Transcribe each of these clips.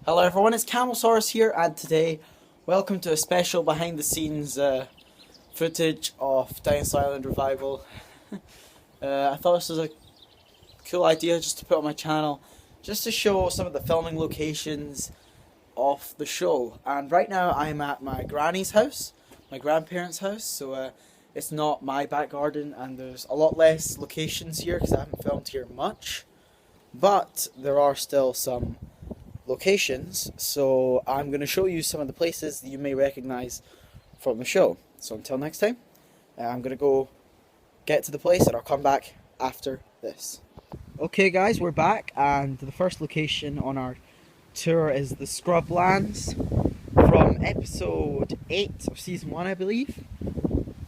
Hello everyone, it's Camelsaurus here, and today, welcome to a special behind the scenes footage of Dinosaur Island Revival. I thought this was a cool idea just to put on my channel, just to show some of the filming locations of the show. And right now I'm at my granny's house, my grandparents' house, so it's not my back garden, and there's a lot less locations here because I haven't filmed here much. But there are still some locations, so I'm going to show you some of the places that you may recognize from the show. So until next time, I'm going to go get to the place and I'll come back after this. Okay guys, we're back, and the first location on our tour is the Scrublands from episode 8 of season 1, I believe.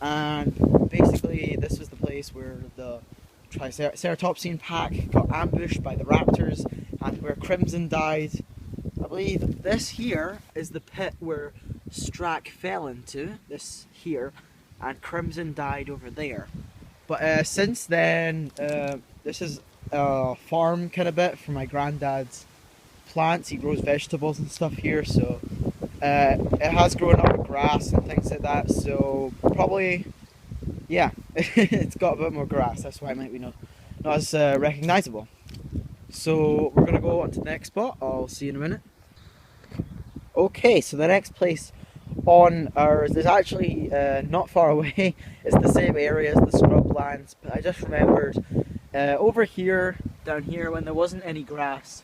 And basically this was the place where the Triceratopsian pack got ambushed by the raptors and where Crimson died. I believe this here is the pit where Strack fell into, this here, and Crimson died over there. But since then, this is a farm kind of bit for my granddad's plants. He grows vegetables and stuff here, so it has grown up with grass and things like that, so probably, yeah, it's got a bit more grass, that's why it might be not as recognisable. So we're going to go on to the next spot. I'll see you in a minute. Okay, so the next place on ours is actually not far away. It's the same area as the Scrublands, but I just remembered over here, down here, when there wasn't any grass,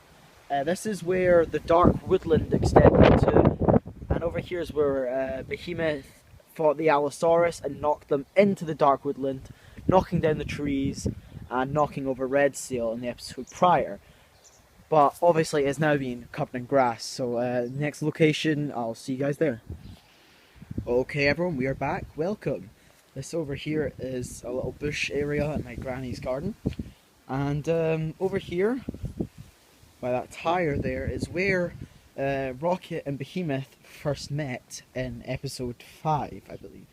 this is where the dark woodland extended to, and over here is where Behemoth fought the Allosaurus and knocked them into the dark woodland, knocking down the trees and knocking over Red Seal in the episode prior. But obviously it's now been covered in grass, so next location, I'll see you guys there. Okay everyone, we are back, welcome. This over here is a little bush area in my granny's garden, and over here, by that tire there, is where Rocket and Behemoth first met in episode 5, I believe.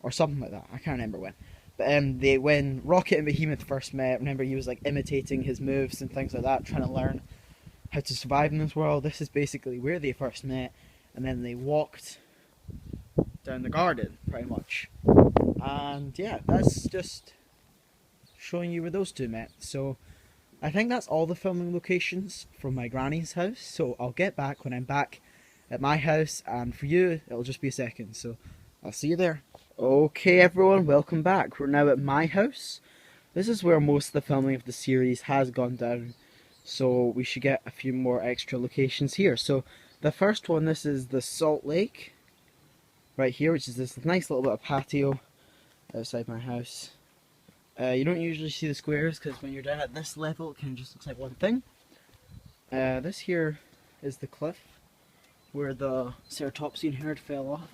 Or something like that, I can't remember when. But when Rocket and Behemoth first met, remember he was like imitating his moves and things like that, trying to learn how to survive in this world. This is basically where they first met, and then they walked down the garden, pretty much. And yeah, that's just showing you where those two met. So I think that's all the filming locations from my granny's house, so I'll get back when I'm back at my house, and for you, it'll just be a second, so I'll see you there. Okay everyone, welcome back. We're now at my house. This is where most of the filming of the series has gone down, so we should get a few more extra locations here. So the first one, this is the Salt Lake, right here, which is this nice little bit of patio outside my house. You don't usually see the squares because when you're down at this level it kind of just looks like one thing. This here is the cliff where the Ceratopsian herd fell off.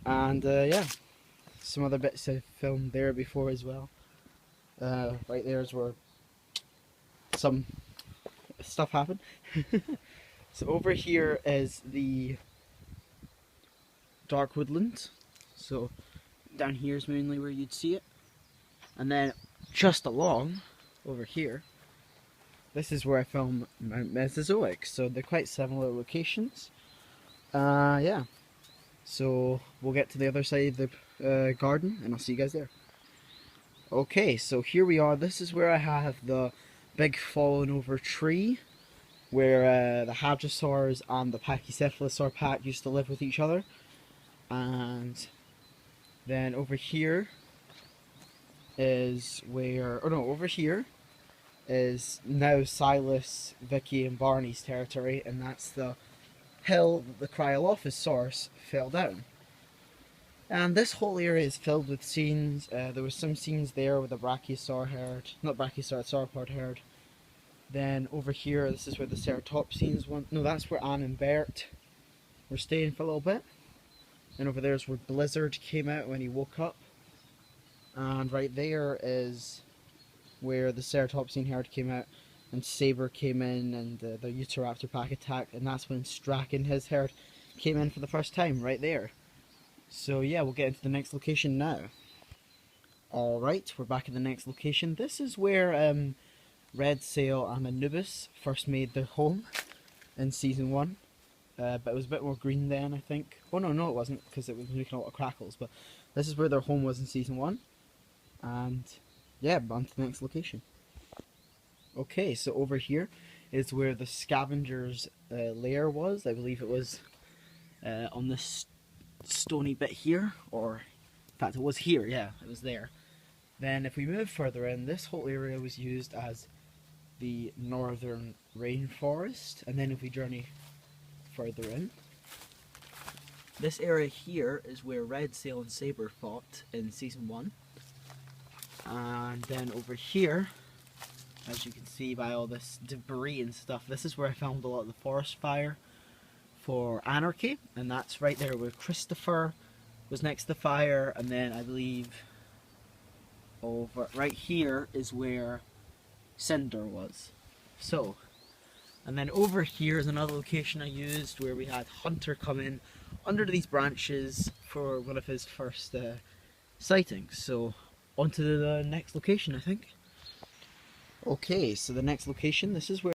And yeah, some other bits I filmed there before as well. Right there is where some stuff happened. So over here is the dark woodland. So down here is mainly where you'd see it. And then just along over here, this is where I film Mount Mesozoic. So they're quite similar locations. Yeah. So we'll get to the other side of the garden and I'll see you guys there. Okay, so here we are. This is where I have the big fallen over tree where the hadrosaurs and the pachycephalosaur pack used to live with each other. And then over here is where, oh no, over here is now Silas, Vicky and Barney's territory, and that's the hill that the Cryolophosaurus fell down. And this whole area is filled with scenes. There was some scenes there with the Brachiosaur herd, not Brachiosaur, sauropod herd. Then over here, this is where the Ceratopsians went. No, that's where Anne and Bert were staying for a little bit. And over there is where Blizzard came out when he woke up. And right there is where the Ceratopsian herd came out. And Saber came in and the Utahraptor pack attacked, and that's when Strack and his herd came in for the first time, right there. So yeah, we'll get into the next location now. Alright, we're back at the next location. This is where Red Sail and Anubis first made their home. in season 1. But it was a bit more green then, I think. Oh no, it wasn't, because it was making a lot of crackles. But this is where their home was in season 1. And yeah, on to the next location. Okay, so over here is where the scavenger's lair was. I believe it was on this stony bit here, or in fact it was here, yeah, it was there. Then if we move further in, this whole area was used as the northern rainforest, and then if we journey further in, this area here is where Red Sail and Saber fought in season 1. And then over here, as you can see by all this debris and stuff, this is where I filmed a lot of the forest fire for Anarchy, and that's right there where Christopher was next to the fire, and then I believe over right here is where Cinder was. So, and then over here is another location I used where we had Hunter come in under these branches for one of his first sightings. So, on to the next location, I think. Okay, so the next location, this is where